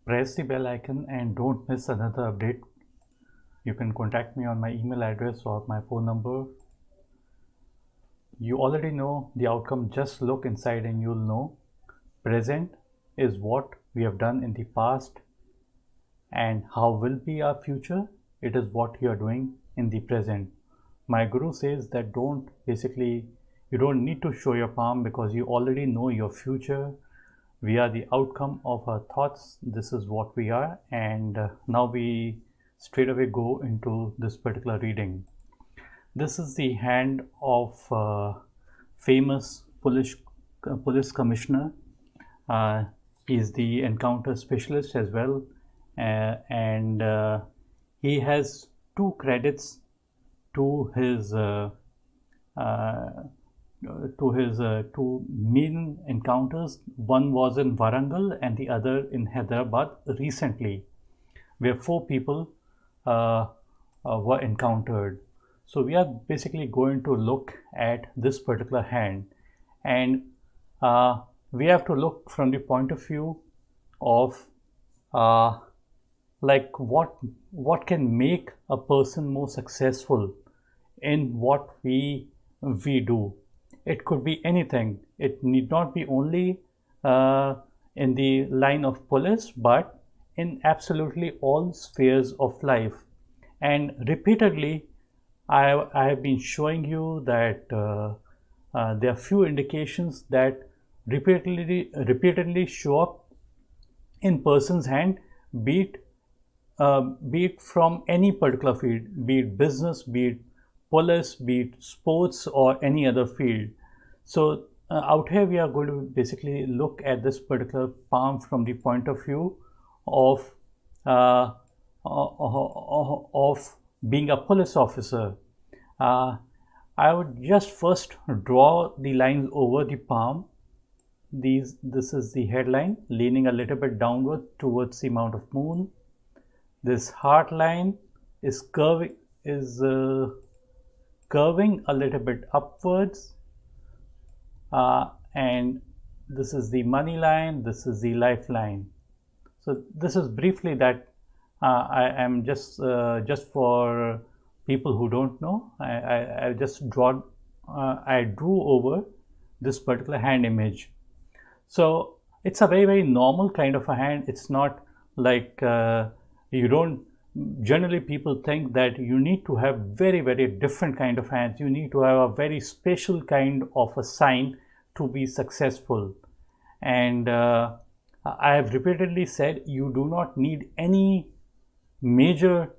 Press the bell icon and don't miss another update. You can contact me on my email address or my phone number. You already know the outcome, just look inside and you'll know. Present is what we have done in the past, and how will be our future. It is what you are doing in the present. My guru says that you don't need to show your palm because you already know your future. We are the outcome of our thoughts. This is what we are. And now we straight away go into this particular reading. This is the hand of famous police commissioner. He is the encounter specialist as well, and he has two credits to his two main encounters. One was in Warangal and the other in Hyderabad recently, where four people were encountered. So we are basically going to look at this particular hand, and we have to look from the point of view of like what can make a person more successful in what we do. It could be anything. It need not be only in the line of police, but in absolutely all spheres of life. And repeatedly, I have been showing you that there are few indications that repeatedly show up in person's hand, be it from any particular field, be it business, be it police, be it sports, or any other field. So out here we are going to basically look at this particular palm from the point of view of being a police officer. I would just first draw the lines over the palm. This is the headline, leaning a little bit downward towards the mount of moon. This heart line is curving a little bit upwards, and this is the money line, this is the lifeline. So this is briefly that. I am just for people who don't know, I just I drew over this particular hand image. So it's a very normal kind of a hand. It's not like you don't generally people think that you need to have very different kind of hands. You need to have a very special kind of a sign to be successful. And I have repeatedly said you do not need any major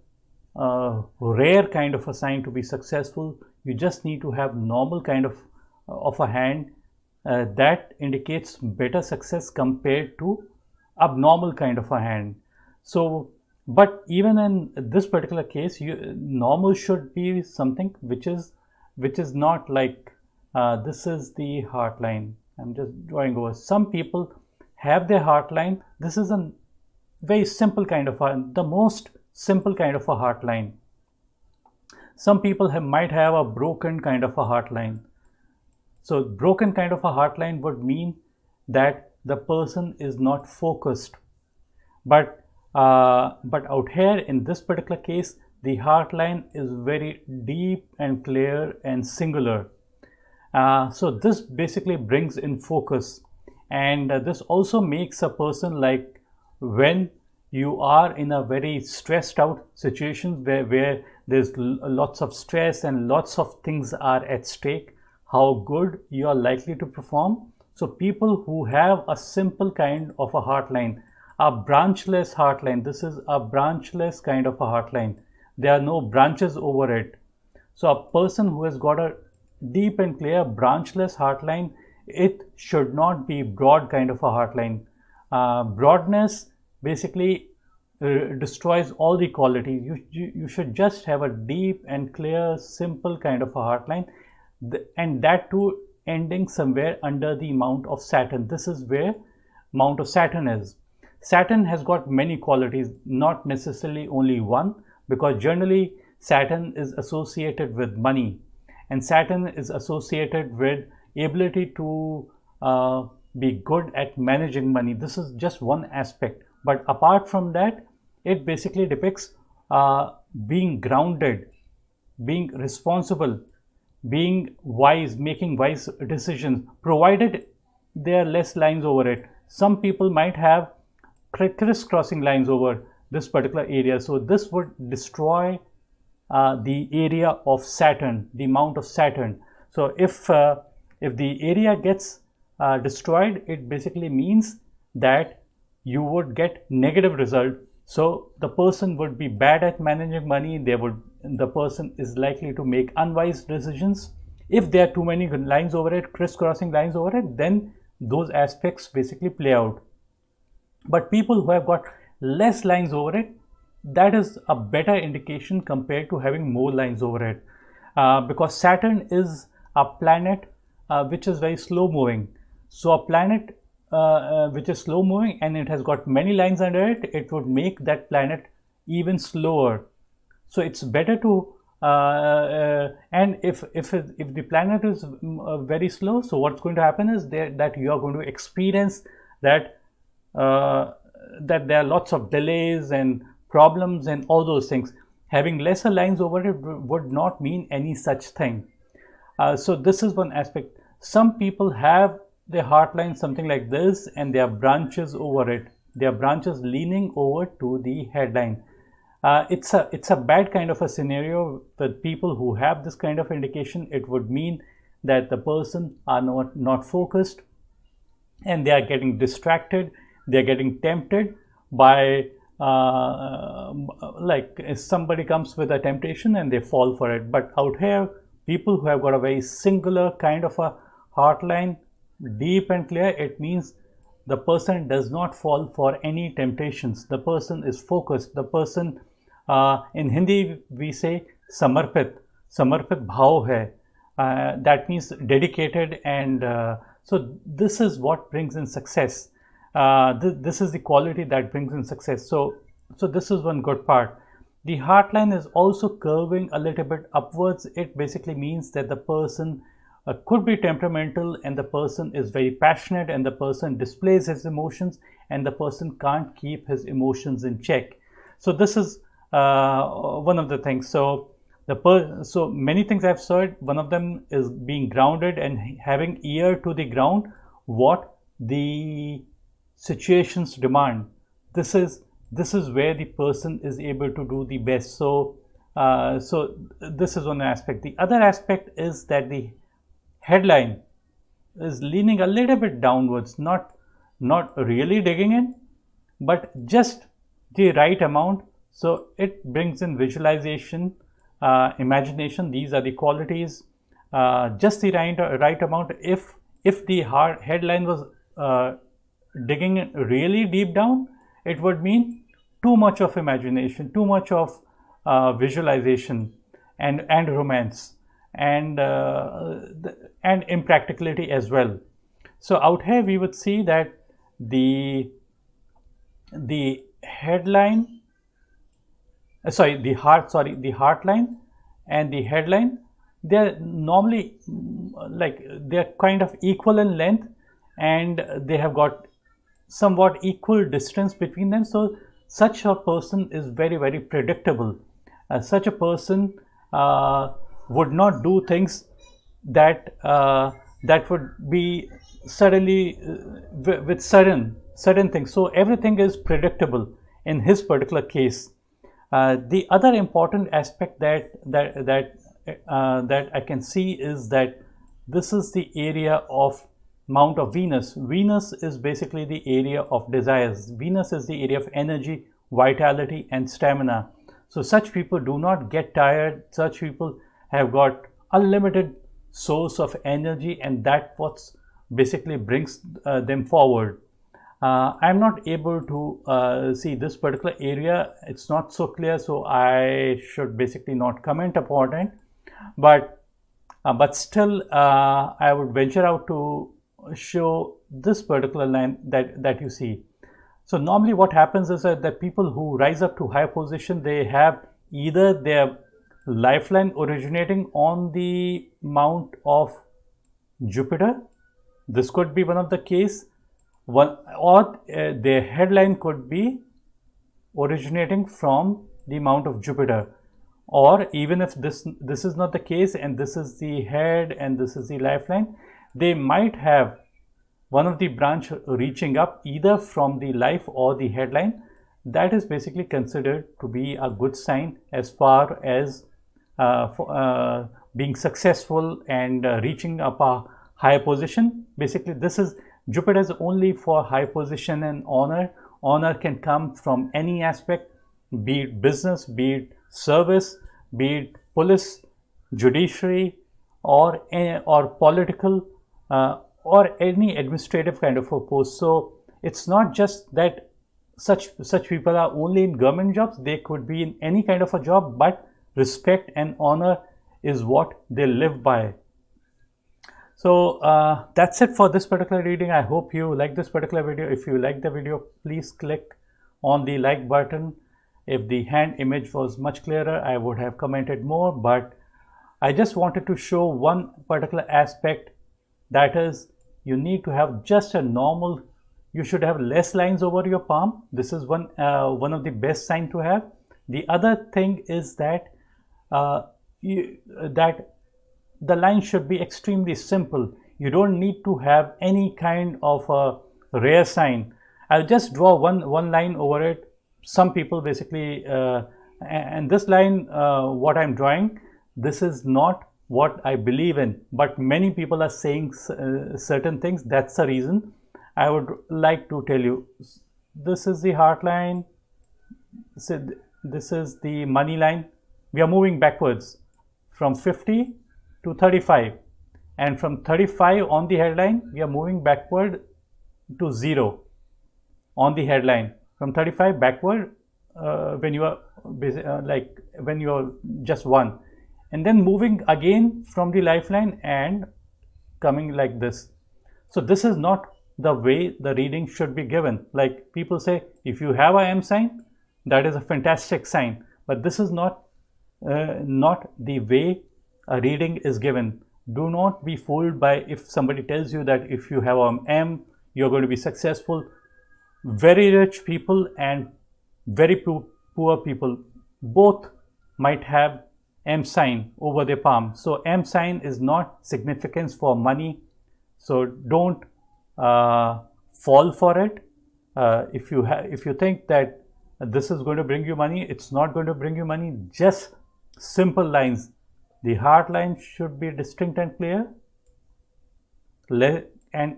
rare kind of a sign to be successful. You just need to have normal kind of a hand that indicates better success compared to abnormal kind of a hand. So but even in this particular case, normal should be something which is not like this is the heart line. I'm just drawing over. Some people have their heart line. This is a very simple kind of the most simple kind of a heart line. Some people might have a broken kind of a heart line. So broken kind of a heart line would mean that the person is not focused. But out here in this particular case, the heart line is very deep and clear and singular. So this basically brings in focus, and this also makes a person, like when you are in a very stressed out situation where there's lots of stress and lots of things are at stake, how good you are likely to perform. So people who have a simple kind of a heart line, a branchless heart line, this is a branchless kind of a heart line. There are no branches over it. So a person who has got a deep and clear branchless heart line, it should not be broad kind of a heart line. Broadness basically destroys all the qualities. You should just have a deep and clear, simple kind of a heart line, and that too ending somewhere under the mount of Saturn. This is where mount of Saturn is. Saturn has got many qualities, not necessarily only one, because generally Saturn is associated with money, and Saturn is associated with ability to be good at managing money. This is just one aspect. But apart from that, it basically depicts being grounded, being responsible, being wise, making wise decisions, provided there are less lines over it. Some people might have crisscrossing lines over this particular area. So this would destroy the area of Saturn, the amount of Saturn. So if the area gets destroyed, it basically means that you would get negative result. So the person would be bad at managing money. The person is likely to make unwise decisions. If there are too many lines over it, crisscrossing lines over it, then those aspects basically play out. But people who have got less lines over it, that is a better indication compared to having more lines over it, because Saturn is a planet which is very slow moving. So a planet which is slow moving and it has got many lines under it, it would make that planet even slower. So it's better to and if the planet is very slow, so what's going to happen is that you are going to experience that that there are lots of delays and problems and all those things. Having lesser lines over it would not mean any such thing. So this is one aspect. Some people have their heart line something like this and there are branches over it. There are branches leaning over to the headline. It's a bad kind of a scenario with people who have this kind of indication. It would mean that the person are not focused and they are getting distracted. They are getting tempted by like if somebody comes with a temptation and they fall for it. But out here, people who have got a very singular kind of a heart line, deep and clear, it means the person does not fall for any temptations. The person is focused. The person, in Hindi we say samarpit bhav hai. That means dedicated, and so this is what brings in success. This is the quality that brings in success. So this is one good part. The heart line is also curving a little bit upwards. It basically means that the person could be temperamental and the person is very passionate and the person displays his emotions and the person can't keep his emotions in check. So this is one of the things. So so many things I've said. One of them is being grounded and having ear to the ground, what the situations demand. This is where the person is able to do the best. So this is one aspect. The other aspect is that the headline is leaning a little bit downwards, not really digging in, but just the right amount. So it brings in visualization, imagination. These are the qualities, just the right amount. If the headline was digging really deep down, it would mean too much of imagination, too much of visualization and romance and impracticality as well. So out here we would see that the headline, the heart line and the headline, they're normally they're kind of equal in length and they have got somewhat equal distance between them. So such a person is very, very predictable. Such a person would not do things that would be suddenly with sudden things. So everything is predictable in his particular case. The other important aspect that I can see is that this is the area of mount of Venus. Venus is basically the area of desires. Venus is the area of energy, vitality and stamina. So such people do not get tired. Such people have got unlimited source of energy and that what's basically brings them forward. I'm not able to see this particular area. It's not so clear, so I should basically not comment upon it. But still, I would venture out to show this particular line that you see. So normally what happens is that people who rise up to higher position, they have either their lifeline originating on the mount of Jupiter This could be one of the case. One or their headline could be originating from the mount of Jupiter. Or even if this is not the case and this is the head and this is the lifeline, they might have one of the branch reaching up either from the life or the headline. That is basically considered to be a good sign as far as being successful and reaching up a higher position. Basically, this is Jupiter is only for high position and honor. Honor can come from any aspect, be it business, be it service, be it police, judiciary, or political, or any administrative kind of a post. So it's not just that such people are only in government jobs. They could be in any kind of a job, but respect and honor is what they live by. So that's it for this particular reading. I hope you like this particular video. If you like the video, please click on the like button. If the hand image was much clearer, I would have commented more, but I just wanted to show one particular aspect, that is you need to have just a normal, you should have less lines over your palm. This is one of the best sign to have. The other thing is that the line should be extremely simple. You don't need to have any kind of a rare sign. I'll just draw one line over it. Some people basically, and this line, what I'm drawing, this is not what I believe in, but many people are saying certain things. That's the reason I would like to tell you. This is the heart line. So this is the money line. We are moving backwards from 50 to 35, and from 35 on the headline we are moving backward to 0 on the headline. From 35 backward when you are like when you are just 1, and then moving again from the lifeline and coming like this. So this is not the way the reading should be given. Like people say, if you have a M sign, that is a fantastic sign, but this is not the way a reading is given. Do not be fooled by if somebody tells you that if you have an M, you're going to be successful. Very rich people and very poor people both might have M sign over their palm. So M sign is not significance for money. So don't fall for it. If you think that this is going to bring you money, it's not going to bring you money. Just simple lines. The heart line should be distinct and clear, and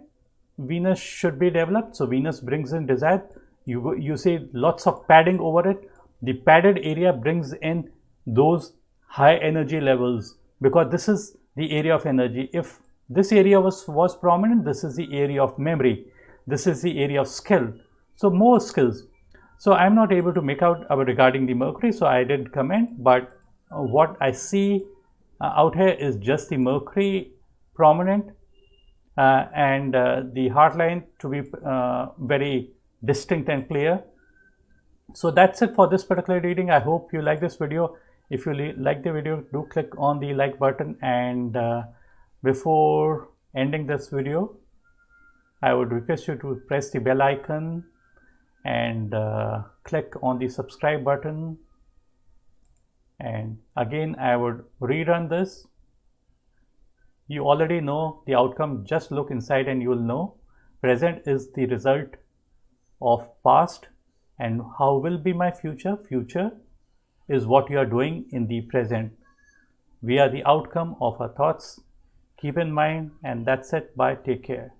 Venus should be developed. So Venus brings in desire. You see lots of padding over it. The padded area brings in those high energy levels, because this is the area of energy. If this area was prominent, this is the area of memory. This is the area of skill. So more skills. So I'm not able to make out regarding the Mercury, so I didn't comment, but what I see out here is just the Mercury prominent and the heart line to be very distinct and clear. So that's it for this particular reading. I hope you like this video. If you like the video, do click on the like button, and before ending this video, I would request you to press the bell icon and click on the subscribe button. And again, I would rerun this. You already know the outcome. Just look inside and you will know. Present is the result of past, and how will be my future? Future is what you are doing in the present. We are the outcome of our thoughts. Keep in mind, and that's it. Bye. Take care.